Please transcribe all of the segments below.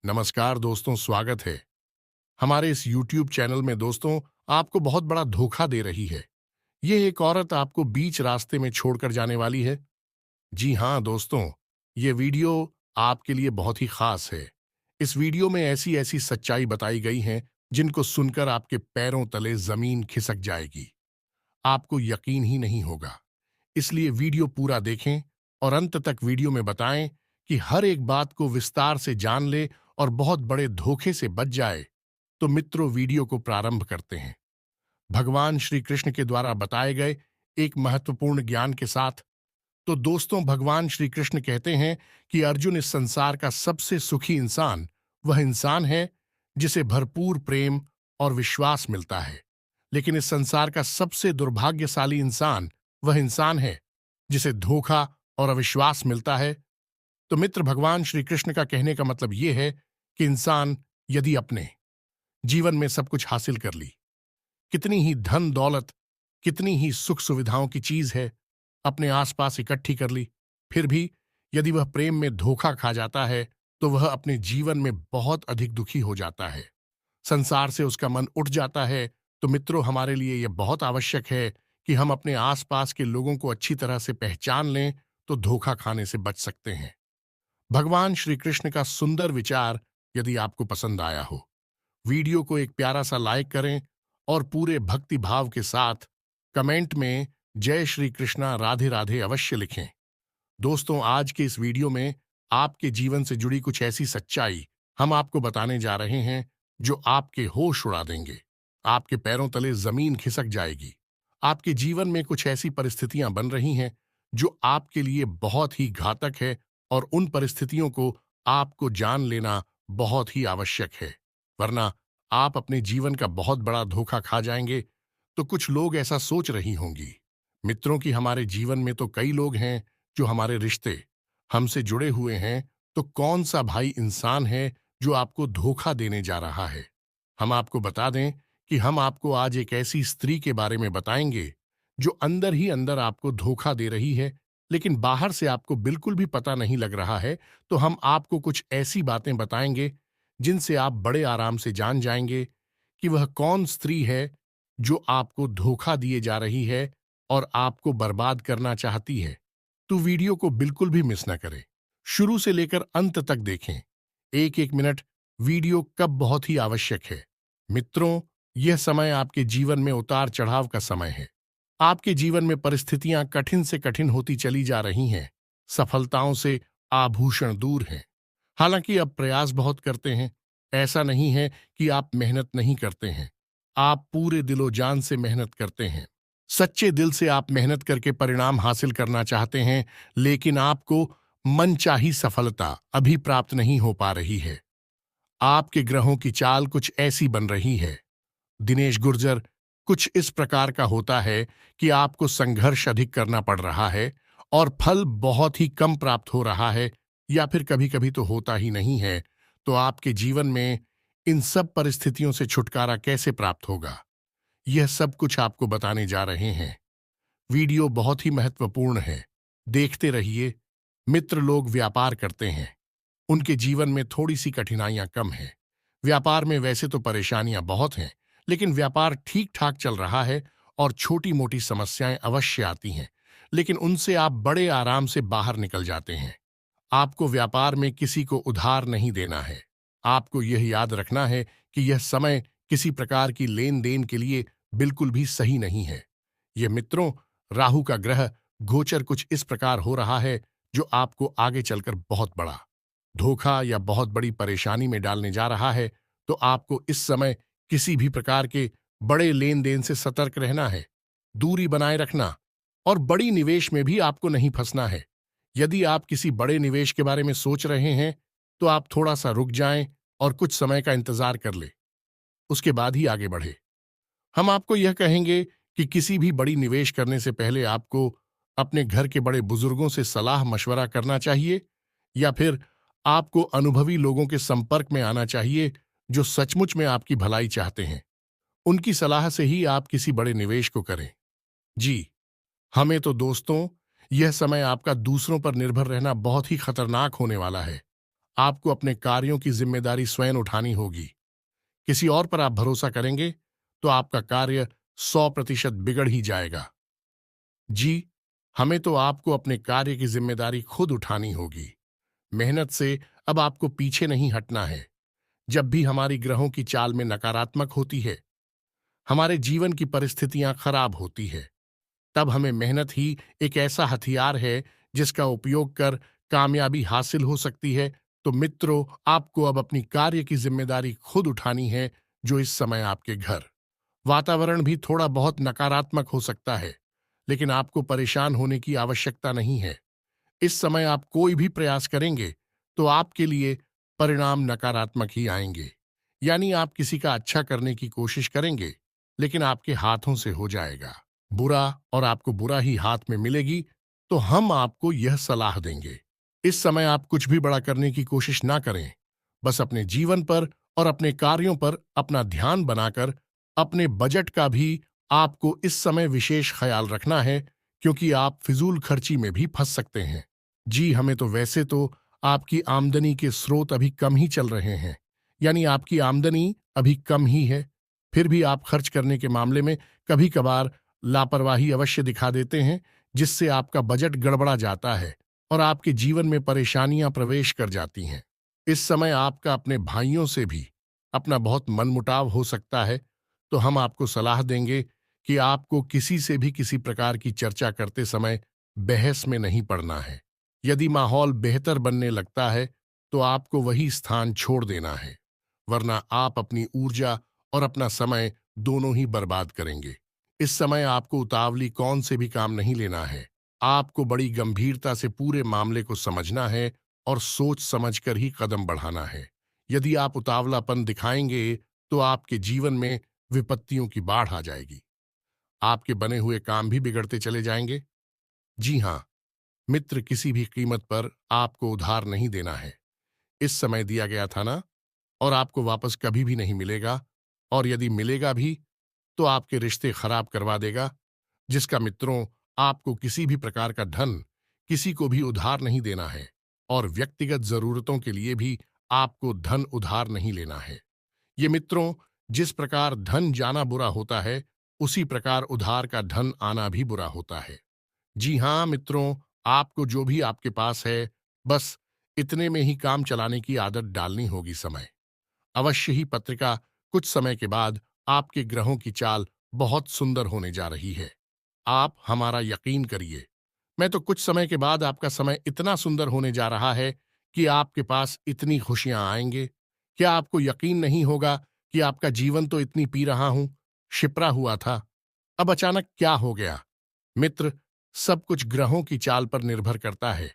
नमस्कार दोस्तों, स्वागत है हमारे इस YouTube चैनल में। दोस्तों, आपको बहुत बड़ा धोखा दे रही है। ये एक औरत आपको बीच रास्ते में छोड़कर जाने वाली है। जी हाँ दोस्तों, ये वीडियो आपके लिए बहुत ही खास है। इस वीडियो में ऐसी ऐसी सच्चाई बताई गई हैं जिनको सुनकर आपके पैरों तले जमीन खिसक जाएगी। आपको यकीन ही नहीं होगा। इसलिए वीडियो पूरा देखें और अंत तक वीडियो में बताएं कि हर एक बात को विस्तार से जान ले और बहुत बड़े धोखे से बच जाए। तो मित्रों, वीडियो को प्रारंभ करते हैं भगवान श्री कृष्ण के द्वारा बताए गए एक महत्वपूर्ण ज्ञान के साथ। तो दोस्तों, भगवान श्री कृष्ण कहते हैं कि अर्जुन, इस संसार का सबसे सुखी इंसान वह इंसान है जिसे भरपूर प्रेम और विश्वास मिलता है। लेकिन इस संसार का सबसे दुर्भाग्यशाली इंसान वह इंसान है जिसे धोखा और अविश्वास मिलता है। तो मित्र, भगवान श्री कृष्ण का कहने का मतलब यह है कि इंसान यदि अपने जीवन में सब कुछ हासिल कर ली, कितनी ही धन दौलत, कितनी ही सुख सुविधाओं की चीज है, अपने आसपास इकट्ठी कर ली, फिर भी यदि वह प्रेम में धोखा खा जाता है तो वह अपने जीवन में बहुत अधिक दुखी हो जाता है। संसार से उसका मन उठ जाता है। तो मित्रों, हमारे लिए यह बहुत आवश्यक है कि हम अपने आसपास के लोगों को अच्छी तरह से पहचान लें, तो धोखा खाने से बच सकते हैं। भगवान श्री कृष्ण का सुंदर विचार यदि आपको पसंद आया हो, वीडियो को एक प्यारा सा लाइक करें और पूरे भक्ति भाव के साथ कमेंट में जय श्री कृष्णा राधे राधे अवश्य लिखें। दोस्तों, आज के इस वीडियो में आपके जीवन से जुड़ी कुछ ऐसी सच्चाई हम आपको बताने जा रहे हैं जो आपके होश उड़ा देंगे। आपके पैरों तले जमीन खिसक जाएगी। आपके जीवन में कुछ ऐसी परिस्थितियां बन रही हैं जो आपके लिए बहुत ही घातक है, और उन परिस्थितियों को आपको जान लेना बहुत ही आवश्यक है, वरना आप अपने जीवन का बहुत बड़ा धोखा खा जाएंगे। तो कुछ लोग ऐसा सोच रही होंगी मित्रों कि हमारे जीवन में तो कई लोग हैं जो हमारे रिश्ते हमसे जुड़े हुए हैं, तो कौन सा भाई इंसान है जो आपको धोखा देने जा रहा है। हम आपको बता दें कि हम आपको आज एक ऐसी स्त्री के बारे में बताएंगे जो अंदर ही अंदर आपको धोखा दे रही है, लेकिन बाहर से आपको बिल्कुल भी पता नहीं लग रहा है। तो हम आपको कुछ ऐसी बातें बताएंगे जिनसे आप बड़े आराम से जान जाएंगे कि वह कौन स्त्री है जो आपको धोखा दिए जा रही है और आपको बर्बाद करना चाहती है। तो वीडियो को बिल्कुल भी मिस न करें, शुरू से लेकर अंत तक देखें। एक एक मिनट वीडियो कब बहुत ही आवश्यक है। मित्रों, यह समय आपके जीवन में उतार चढ़ाव का समय है। आपके जीवन में परिस्थितियां कठिन से कठिन होती चली जा रही हैं। सफलताओं से आभूषण दूर हैं। हालांकि अब प्रयास बहुत करते हैं। ऐसा नहीं है कि आप मेहनत नहीं करते हैं। आप पूरे दिलो जान से मेहनत करते हैं। सच्चे दिल से आप मेहनत करके परिणाम हासिल करना चाहते हैं, लेकिन आपको मनचाही सफलता अभी प्राप्त नहीं हो पा रही है। आपके ग्रहों की चाल कुछ ऐसी बन रही है दिनेश गुर्जर, कुछ इस प्रकार का होता है कि आपको संघर्ष अधिक करना पड़ रहा है और फल बहुत ही कम प्राप्त हो रहा है, या फिर कभी कभी तो होता ही नहीं है। तो आपके जीवन में इन सब परिस्थितियों से छुटकारा कैसे प्राप्त होगा, यह सब कुछ आपको बताने जा रहे हैं। वीडियो बहुत ही महत्वपूर्ण है, देखते रहिए। मित्र, लोग व्यापार करते हैं, उनके जीवन में थोड़ी सी कठिनाइयां कम हैं। व्यापार में वैसे तो परेशानियां बहुत हैं, लेकिन व्यापार ठीक ठाक चल रहा है और छोटी मोटी समस्याएं अवश्य आती हैं, लेकिन उनसे आप बड़े आराम से बाहर निकल जाते हैं। आपको व्यापार में किसी को उधार नहीं देना है। आपको यह याद रखना है कि यह समय किसी प्रकार की लेन देन के लिए बिल्कुल भी सही नहीं है। यह मित्रों, राहु का ग्रह गोचर कुछ इस प्रकार हो रहा है जो आपको आगे चलकर बहुत बड़ा धोखा या बहुत बड़ी परेशानी में डालने जा रहा है। तो आपको इस समय किसी भी प्रकार के बड़े लेन देन से सतर्क रहना है, दूरी बनाए रखना, और बड़ी निवेश में भी आपको नहीं फंसना है। यदि आप किसी बड़े निवेश के बारे में सोच रहे हैं तो आप थोड़ा सा रुक जाएं और कुछ समय का इंतजार कर ले, उसके बाद ही आगे बढ़े। हम आपको यह कहेंगे कि किसी भी बड़ी निवेश करने से पहले आपको अपने घर के बड़े बुजुर्गों से सलाह मशवरा करना चाहिए, या फिर आपको अनुभवी लोगों के संपर्क में आना चाहिए जो सचमुच में आपकी भलाई चाहते हैं। उनकी सलाह से ही आप किसी बड़े निवेश को करें। जी, हमें तो दोस्तों, यह समय आपका दूसरों पर निर्भर रहना बहुत ही खतरनाक होने वाला है। आपको अपने कार्यों की जिम्मेदारी स्वयं उठानी होगी। किसी और पर आप भरोसा करेंगे तो आपका कार्य 100% बिगड़ ही जाएगा। जी, हमें तो आपको अपने कार्य की जिम्मेदारी खुद उठानी होगी। मेहनत से अब आपको पीछे नहीं हटना है। जब भी हमारी ग्रहों की चाल में नकारात्मक होती है, हमारे जीवन की परिस्थितियां खराब होती है, तब हमें मेहनत ही एक ऐसा हथियार है जिसका उपयोग कर कामयाबी हासिल हो सकती है। तो मित्रों, आपको अब अपनी कार्य की जिम्मेदारी खुद उठानी है। जो इस समय आपके घर वातावरण भी थोड़ा बहुत नकारात्मक हो सकता है, लेकिन आपको परेशान होने की आवश्यकता नहीं है। इस समय आप कोई भी प्रयास करेंगे तो आपके लिए परिणाम नकारात्मक ही आएंगे। यानी आप किसी का अच्छा करने की कोशिश करेंगे, लेकिन आपके हाथों से हो जाएगा बुरा, और आपको बुरा ही हाथ में मिलेगी। तो हम आपको यह सलाह देंगे, इस समय आप कुछ भी बड़ा करने की कोशिश ना करें। बस अपने जीवन पर और अपने कार्यों पर अपना ध्यान बनाकर अपने बजट का भी आपको इस समय विशेष ख्याल रखना है, क्योंकि आप फिजूल खर्ची में भी फंस सकते हैं। जी, हमें तो वैसे तो आपकी आमदनी के स्रोत अभी कम ही चल रहे हैं, यानी आपकी आमदनी अभी कम ही है। फिर भी आप खर्च करने के मामले में कभी कभार लापरवाही अवश्य दिखा देते हैं, जिससे आपका बजट गड़बड़ा जाता है और आपके जीवन में परेशानियां प्रवेश कर जाती हैं। इस समय आपका अपने भाइयों से भी अपना बहुत मनमुटाव हो सकता है। तो हम आपको सलाह देंगे कि आपको किसी से भी किसी प्रकार की चर्चा करते समय बहस में नहीं पड़ना है। यदि माहौल बेहतर बनने लगता है तो आपको वही स्थान छोड़ देना है, वरना आप अपनी ऊर्जा और अपना समय दोनों ही बर्बाद करेंगे। इस समय आपको उतावली कौन से भी काम नहीं लेना है। आपको बड़ी गंभीरता से पूरे मामले को समझना है और सोच समझकर ही कदम बढ़ाना है। यदि आप उतावलापन दिखाएंगे तो आपके जीवन में विपत्तियों की बाढ़ आ जाएगी। आपके बने हुए काम भी बिगड़ते चले जाएंगे। जी हाँ मित्र, किसी भी कीमत पर आपको उधार नहीं देना है। इस समय दिया गया था ना, और आपको वापस कभी भी नहीं मिलेगा। और यदि मिलेगा भी तो आपके रिश्ते खराब करवा देगा। जिसका मित्रों, आपको किसी भी प्रकार का धन किसी को भी उधार नहीं देना है, और व्यक्तिगत जरूरतों के लिए भी आपको धन उधार नहीं लेना है। ये मित्रों, जिस प्रकार धन जाना बुरा होता है, उसी प्रकार उधार का धन आना भी बुरा होता है। जी हाँ मित्रों, आपको जो भी आपके पास है, बस इतने में ही काम चलाने की आदत डालनी होगी। समय अवश्य ही पत्रिका कुछ समय के बाद आपके ग्रहों की चाल बहुत सुंदर होने जा रही है। आप हमारा यकीन करिए, मैं तो कुछ समय के बाद आपका समय इतना सुंदर होने जा रहा है कि आपके पास इतनी खुशियां आएंगे। क्या आपको यकीन नहीं होगा कि आपका जीवन तो इतनी पी रहा हूं, शिप्रा हुआ था, अब अचानक क्या हो गया। मित्र, सब कुछ ग्रहों की चाल पर निर्भर करता है।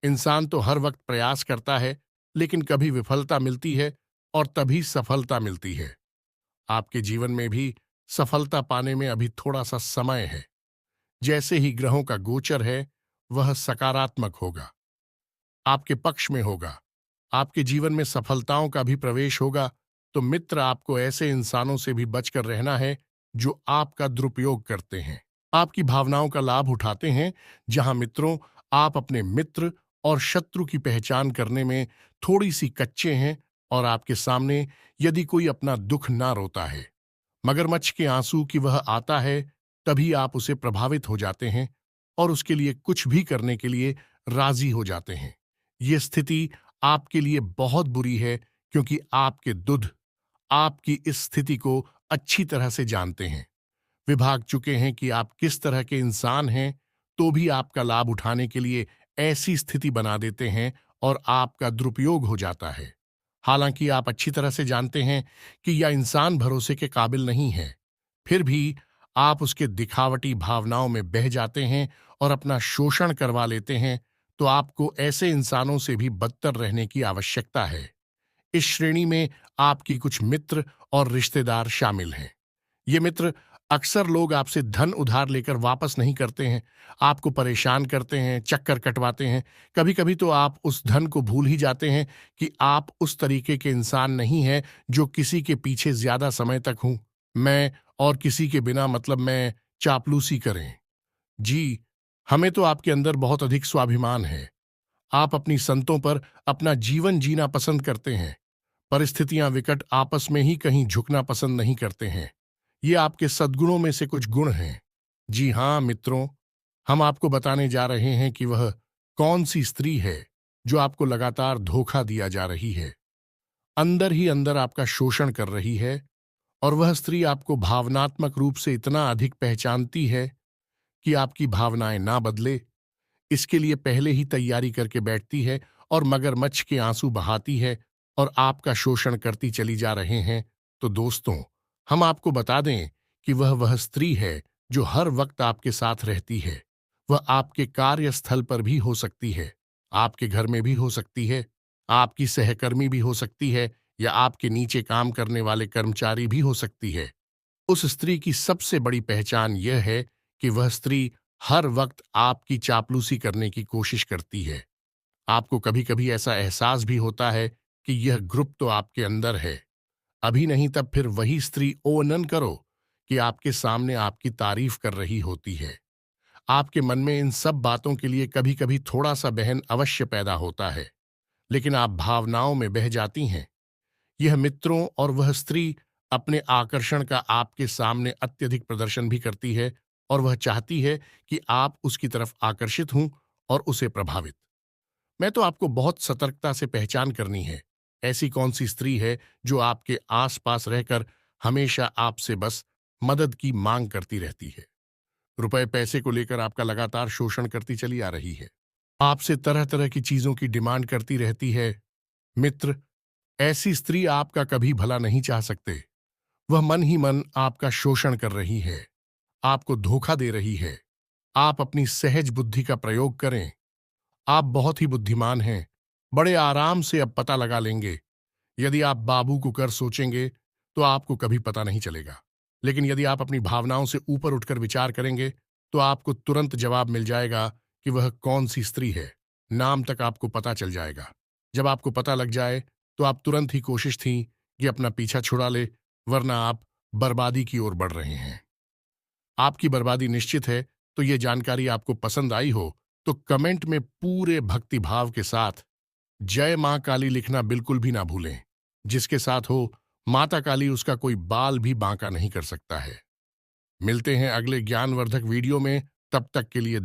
इंसान तो हर वक्त प्रयास करता है, लेकिन कभी विफलता मिलती है और तभी सफलता मिलती है। आपके जीवन में भी सफलता पाने में अभी थोड़ा सा समय है। जैसे ही ग्रहों का गोचर है, वह सकारात्मक होगा, आपके पक्ष में होगा, आपके जीवन में सफलताओं का भी प्रवेश होगा। तो मित्र, आपको ऐसे इंसानों से भी बचकर रहना है जो आपका दुरुपयोग करते हैं, आपकी भावनाओं का लाभ उठाते हैं। जहां मित्रों, आप अपने मित्र और शत्रु की पहचान करने में थोड़ी सी कच्चे हैं, और आपके सामने यदि कोई अपना दुख ना रोता है, मगरमच्छ के आंसू की वह आता है, तभी आप उसे प्रभावित हो जाते हैं और उसके लिए कुछ भी करने के लिए राजी हो जाते हैं। ये स्थिति आपके लिए बहुत बुरी है, क्योंकि आपके दुध आपकी इस स्थिति को अच्छी तरह से जानते हैं। वे भाग चुके हैं कि आप किस तरह के इंसान हैं, तो भी आपका लाभ उठाने के लिए ऐसी स्थिति बना देते हैं और आपका दुरुपयोग हो जाता है। हालांकि आप अच्छी तरह से जानते हैं कि यह इंसान भरोसे के काबिल नहीं है, फिर भी आप उसके दिखावटी भावनाओं में बह जाते हैं और अपना शोषण करवा लेते हैं। तो आपको ऐसे इंसानों से भी बदतर रहने की आवश्यकता है। इस श्रेणी में आपकी कुछ मित्र और रिश्तेदार शामिल हैं। ये मित्र, अक्सर लोग आपसे धन उधार लेकर वापस नहीं करते हैं, आपको परेशान करते हैं, चक्कर कटवाते हैं। कभी कभी तो आप उस धन को भूल ही जाते हैं कि आप उस तरीके के इंसान नहीं हैं जो किसी के पीछे ज्यादा समय तक हूं मैं, और किसी के बिना मतलब मैं चापलूसी करें। जी, हमें तो आपके अंदर बहुत अधिक स्वाभिमान है। आप अपनी संतों पर अपना जीवन जीना पसंद करते हैं। परिस्थितियां विकट आपस में ही कहीं झुकना पसंद नहीं करते हैं। ये आपके सद्गुणों में से कुछ गुण हैं। जी हां मित्रों, हम आपको बताने जा रहे हैं कि वह कौन सी स्त्री है जो आपको लगातार धोखा दिया जा रही है, अंदर ही अंदर आपका शोषण कर रही है। और वह स्त्री आपको भावनात्मक रूप से इतना अधिक पहचानती है कि आपकी भावनाएं ना बदले, इसके लिए पहले ही तैयारी करके बैठती है और मगरमच्छ के आंसू बहाती है और आपका शोषण करती चली जा रहे हैं। तो दोस्तों, हम आपको बता दें कि वह स्त्री है जो हर वक्त आपके साथ रहती है। वह आपके कार्यस्थल पर भी हो सकती है, आपके घर में भी हो सकती है, आपकी सहकर्मी भी हो सकती है, या आपके नीचे काम करने वाले कर्मचारी भी हो सकती है। उस स्त्री की सबसे बड़ी पहचान यह है कि वह स्त्री हर वक्त आपकी चापलूसी करने की कोशिश करती है। आपको कभी कभी ऐसा एहसास भी होता है कि यह ग्रुप तो आपके अंदर है, अभी नहीं तब फिर वही स्त्री ओनन करो कि आपके सामने आपकी तारीफ कर रही होती है। आपके मन में इन सब बातों के लिए कभी कभी थोड़ा सा बहन अवश्य पैदा होता है, लेकिन आप भावनाओं में बह जाती हैं। यह मित्रों और वह स्त्री अपने आकर्षण का आपके सामने अत्यधिक प्रदर्शन भी करती है, और वह चाहती है कि आप उसकी तरफ आकर्षित हों और उसे प्रभावित। मैं तो आपको बहुत सतर्कता से पहचान करनी है। ऐसी कौन सी स्त्री है जो आपके आसपास रहकर हमेशा आपसे बस मदद की मांग करती रहती है, रुपए पैसे को लेकर आपका लगातार शोषण करती चली आ रही है, आपसे तरह तरह की चीजों की डिमांड करती रहती है। मित्र, ऐसी स्त्री आपका कभी भला नहीं चाह सकते। वह मन ही मन आपका शोषण कर रही है, आपको धोखा दे रही है। आप अपनी सहज बुद्धि का प्रयोग करें। आप बहुत ही बुद्धिमान हैं, बड़े आराम से अब पता लगा लेंगे। यदि आप बाबू को कर सोचेंगे तो आपको कभी पता नहीं चलेगा, लेकिन यदि आप अपनी भावनाओं से ऊपर उठकर विचार करेंगे तो आपको तुरंत जवाब मिल जाएगा कि वह कौन सी स्त्री है। नाम तक आपको पता चल जाएगा। जब आपको पता लग जाए तो आप तुरंत ही कोशिश थी कि अपना पीछा छुड़ा ले, वरना आप बर्बादी की ओर बढ़ रहे हैं। आपकी बर्बादी निश्चित है। तो ये जानकारी आपको पसंद आई हो तो कमेंट में पूरे भक्तिभाव के साथ जय मां काली लिखना बिल्कुल भी ना भूलें। जिसके साथ हो माता काली, उसका कोई बाल भी बांका नहीं कर सकता है। मिलते हैं अगले ज्ञानवर्धक वीडियो में, तब तक के लिए